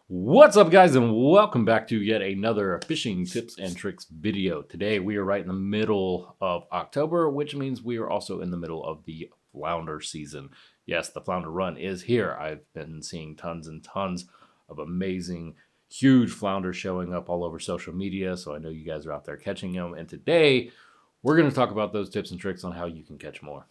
What's up, guys, and welcome back to yet another fishing tips and tricks video. Today we are right in the middle of October, which means we are also in the middle of the flounder season. Yes, the flounder run is here. I've been seeing tons and tons of amazing, huge flounder showing up all over social media, so I know you guys are out there catching them. And today we're going to talk about those tips and tricks on how you can catch more.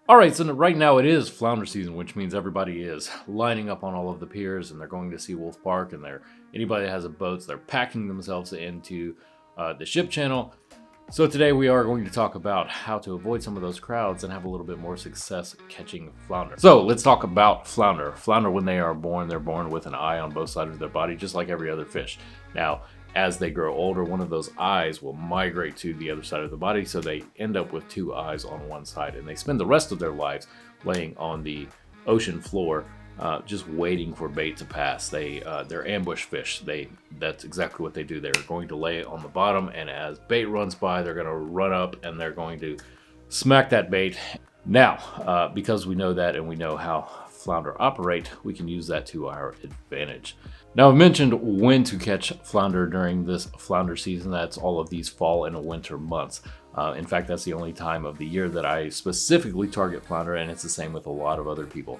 All right, so right now it is flounder season, which means everybody is lining up on all of the piers and they're going to see Wolf Park, and anybody that has a boat, they're packing themselves into the ship channel. So today we are going to talk about how to avoid some of those crowds and have a little bit more success catching flounder. So let's talk about flounder. Flounder, when they are born, they're born with an eye on both sides of their body, just like every other fish. Now, as they grow older, one of those eyes will migrate to the other side of the body, so they end up with two eyes on one side, and they spend the rest of their lives laying on the ocean floor, just waiting for bait to pass. They're ambush fish. That's exactly what they do. They're going to lay on the bottom, and as bait runs by, they're going to run up and they're going to smack that bait. Now, because we know that and we know how flounder operate, we can use that to our advantage. Now, I've mentioned when to catch flounder during this flounder season. That's all of these fall and winter months. In fact, that's the only time of the year that I specifically target flounder, and it's the same with a lot of other people.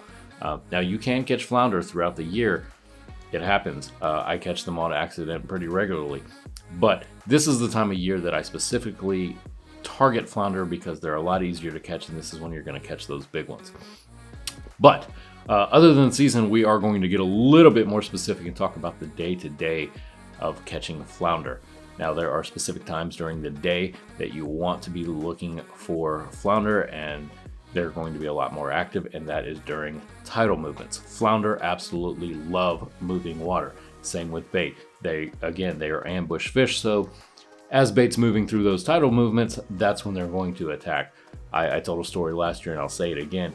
Now, you can catch flounder throughout the year. It happens. I catch them on accident pretty regularly. But this is the time of year that I specifically target flounder because they're a lot easier to catch, and this is when you're going to catch those big ones. But other than the season, we are going to get a little bit more specific and talk about the day-to-day of catching flounder. Now, there are specific times during the day that you want to be looking for flounder, and they're going to be a lot more active, and that is during tidal movements. Flounder absolutely love moving water. Same with bait. They are ambush fish, so as bait's moving through those tidal movements, that's when they're going to attack. I told a story last year, and I'll say it again.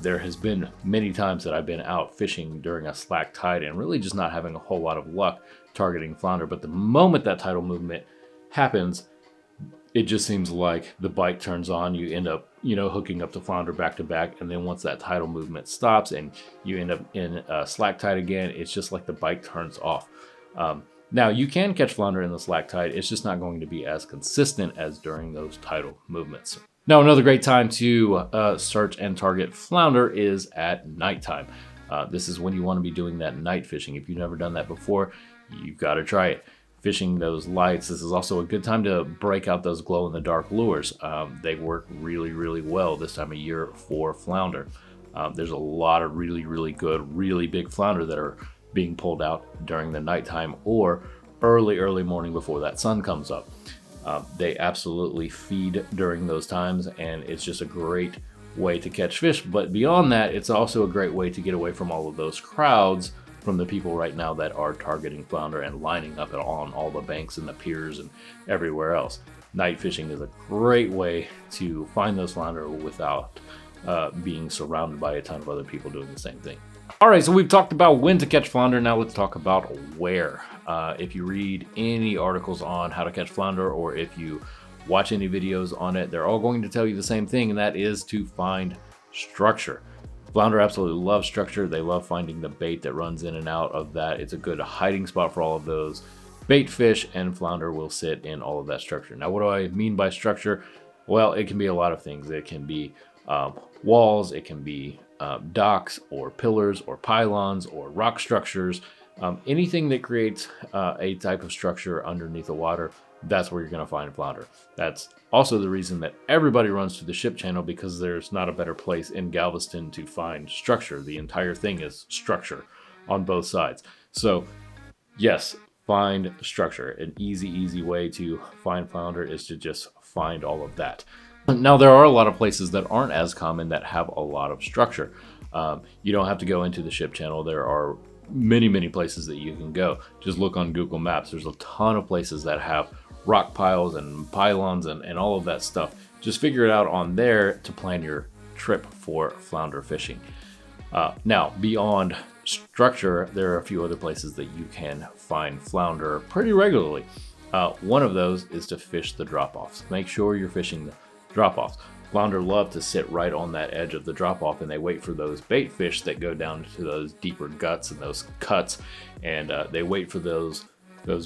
There has been many times that I've been out fishing during a slack tide and really just not having a whole lot of luck targeting flounder. But the moment that tidal movement happens, it just seems like the bite turns on. You end up, hooking up the flounder back to back. And then once that tidal movement stops and you end up in a slack tide again, it's just like the bite turns off. Now, you can catch flounder in the slack tide. It's just not going to be as consistent as during those tidal movements. Now, another great time to search and target flounder is at nighttime. This is when you want to be doing that night fishing. If you've never done that before, you've got to try it. Fishing those lights, this is also a good time to break out those glow-in-the-dark lures. They work really, really well this time of year for flounder. There's a lot of really, really good, really big flounder that are being pulled out during the nighttime or early morning before that sun comes up. They absolutely feed during those times, and it's just a great way to catch fish. But beyond that, it's also a great way to get away from all of those crowds from the people right now that are targeting flounder and lining up on all the banks and the piers and everywhere else. Night fishing is a great way to find those flounder without being surrounded by a ton of other people doing the same thing. All right, so we've talked about when to catch flounder. Now let's talk about where. If you read any articles on how to catch flounder, or if you watch any videos on it, they're all going to tell you the same thing, and that is to find structure. Flounder absolutely love structure. They love finding the bait that runs in and out of that. It's a good hiding spot for all of those bait fish, and flounder will sit in all of that structure. Now, what do I mean by structure? Well, it can be a lot of things. It can be walls, it can be docks or pillars or pylons or rock structures. Anything that creates a type of structure underneath the water, that's where you're going to find flounder. That's also the reason that everybody runs to the ship channel, because there's not a better place in Galveston to find structure. The entire thing is structure on both sides. So yes, find structure. An easy way to find flounder is to just find all of that. Now, there are a lot of places that aren't as common that have a lot of structure. You don't have to go into the ship channel. There are many places that you can go. Just look on Google Maps. There's a ton of places that have rock piles and pylons and all of that stuff. Just figure it out on there to plan your trip for flounder fishing. Now, beyond structure, there are a few other places that you can find flounder pretty regularly. One of those is to fish the drop-offs. Make sure you're fishing the drop-offs. Flounder love to sit right on that edge of the drop-off, and they wait for those bait fish that go down to those deeper guts and those cuts, and they wait for those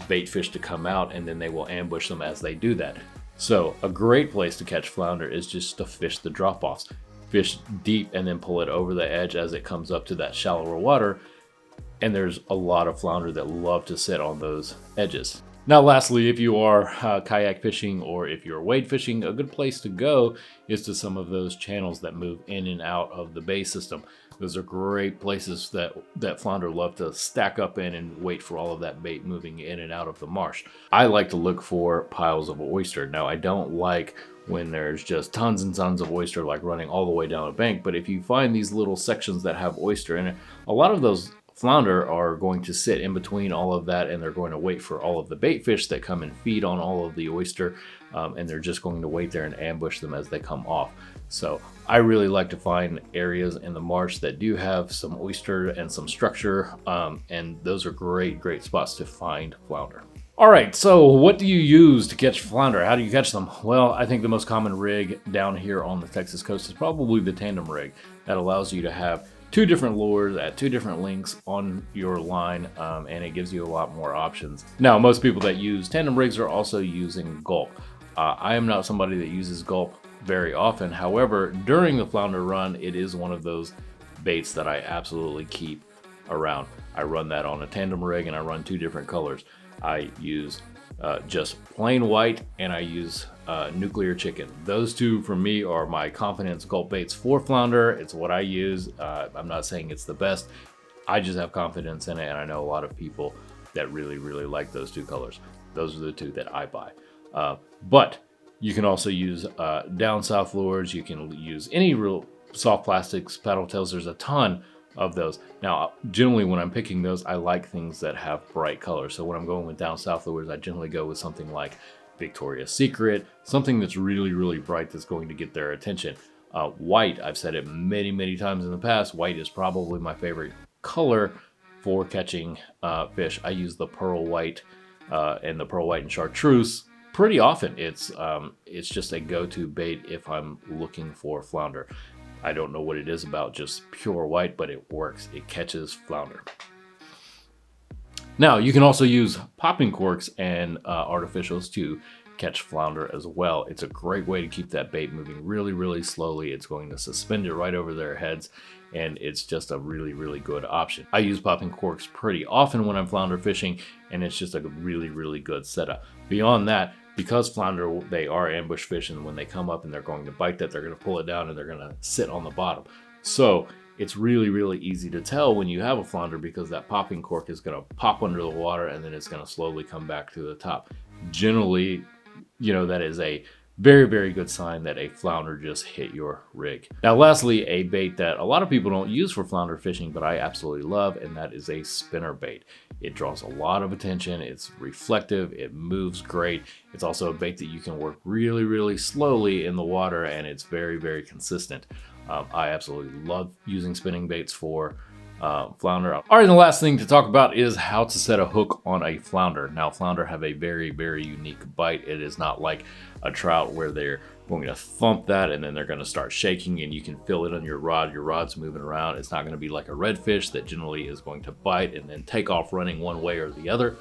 bait fish to come out, and then they will ambush them as they do that. So a great place to catch flounder is just to fish the drop-offs. Fish deep and then pull it over the edge as it comes up to that shallower water, and there's a lot of flounder that love to sit on those edges. Now, lastly, if you are kayak fishing or if you're wade fishing, a good place to go is to some of those channels that move in and out of the bay system. Those are great places that flounder love to stack up in and wait for all of that bait moving in and out of the marsh. I like to look for piles of oyster. Now, I don't like when there's just tons and tons of oyster like running all the way down a bank, but if you find these little sections that have oyster in it, a lot of those flounder are going to sit in between all of that, and they're going to wait for all of the bait fish that come and feed on all of the oyster, and they're just going to wait there and ambush them as they come off. So I really like to find areas in the marsh that do have some oyster and some structure, and those are great spots to find flounder. All right, so what do you use to catch flounder? How do you catch them? Well, I think the most common rig down here on the Texas coast is probably the tandem rig. That allows you to have two different lures at two different lengths on your line, and it gives you a lot more options. Now, most people that use tandem rigs are also using gulp. I am not somebody that uses gulp very often. However, during the flounder run, it is one of those baits that I absolutely keep around. I run that on a tandem rig, and I run two different colors. I use just plain white, and I use nuclear chicken. Those two for me are my confidence gulp baits for flounder. It's what I use. I'm not saying it's the best. I just have confidence in it, and I know a lot of people that really like those two colors. Those are the two that I buy. But you can also use down south lures. You can use any real soft plastics, paddle tails. There's a ton of those. Now, generally when I'm picking those, I like things that have bright colors. So when I'm going with down south lures, I generally go with something like Victoria's Secret, something that's really bright that's going to get their attention. White, I've said it many times in the past, white is probably my favorite color for catching fish. I use the pearl white and the pearl white and chartreuse pretty often. It's just a go-to bait if I'm looking for flounder. I don't know what it is about just pure white, but it works. It catches flounder. Now, you can also use popping corks and artificials to catch flounder as well. It's a great way to keep that bait moving really slowly. It's going to suspend it right over their heads, and it's just a really good option. I use popping corks pretty often when I'm flounder fishing, and it's just a really good setup. Beyond that, because flounder, they are ambush fish, and when they come up and they're going to bite that, they're going to pull it down and they're going to sit on the bottom. So it's really easy to tell when you have a flounder, because that popping cork is going to pop under the water and then it's going to slowly come back to the top. Generally, you know, that is a very good sign that a flounder just hit your rig. Now, lastly, a bait that a lot of people don't use for flounder fishing, but I absolutely love, and that is a spinner bait. It draws a lot of attention. It's reflective. It moves great. It's also a bait that you can work really slowly in the water, and it's very consistent. I absolutely love using spinning baits for flounder. All right, and the last thing to talk about is how to set a hook on a flounder. Now, flounder have a very unique bite. It is not like a trout where they're going to thump that and then they're going to start shaking and you can feel it on your rod. Your rod's moving around. It's not going to be like a redfish that generally is going to bite and then take off running one way or the other.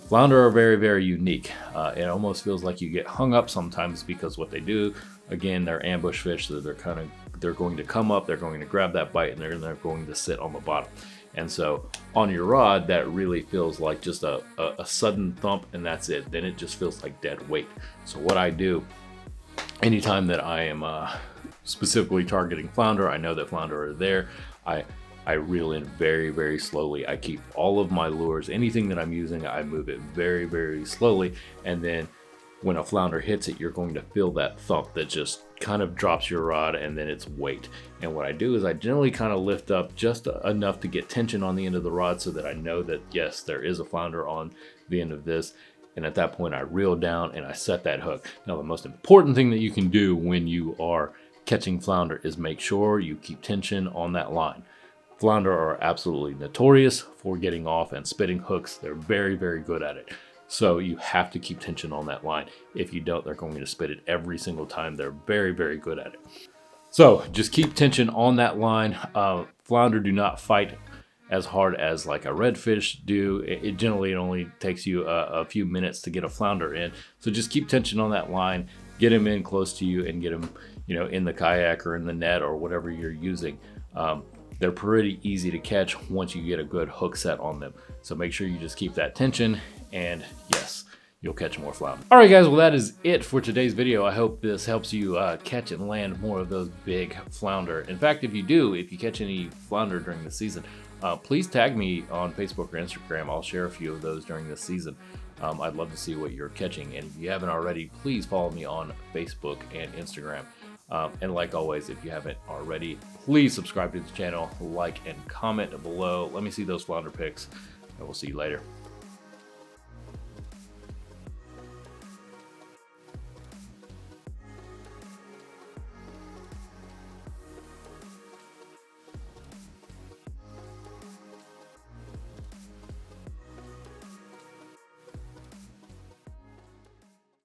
Flounder are very unique. It almost feels like you get hung up sometimes because what they do, again, they're ambush fish, so they're going to come up, they're going to grab that bite, and they're going to sit on the bottom. And so on your rod, that really feels like just a sudden thump, and that's it. Then it just feels like dead weight. So what I do anytime that I am specifically targeting flounder, I know that flounder are there, I reel in very slowly. I keep all of my lures, anything that I'm using, I move it very slowly, and then when a flounder hits it, you're going to feel that thump that just kind of drops your rod, and then it's weight. And what I do is I generally kind of lift up just enough to get tension on the end of the rod so that I know that, yes, there is a flounder on the end of this. And at that point, I reel down and I set that hook. Now, the most important thing that you can do when you are catching flounder is make sure you keep tension on that line. Flounder are absolutely notorious for getting off and spitting hooks. They're very, very good at it. So you have to keep tension on that line. If you don't, they're going to spit it every single time. They're very, very good at it. So just keep tension on that line. Flounder do not fight as hard as like a redfish do. It generally only takes you a few minutes to get a flounder in. So just keep tension on that line, get him in close to you, and get him, in the kayak or in the net or whatever you're using. They're pretty easy to catch once you get a good hook set on them. So make sure you just keep that tension, and yes, you'll catch more flounder. All right, guys, well, that is it for today's video. I hope this helps you catch and land more of those big flounder. In fact, if you catch any flounder during the season, please tag me on Facebook or Instagram. I'll share a few of those during this season. I'd love to see what you're catching. And if you haven't already, please follow me on Facebook and Instagram. And like always, if you haven't already, please subscribe to the channel, like and comment below. Let me see those flounder pics, and we'll see you later.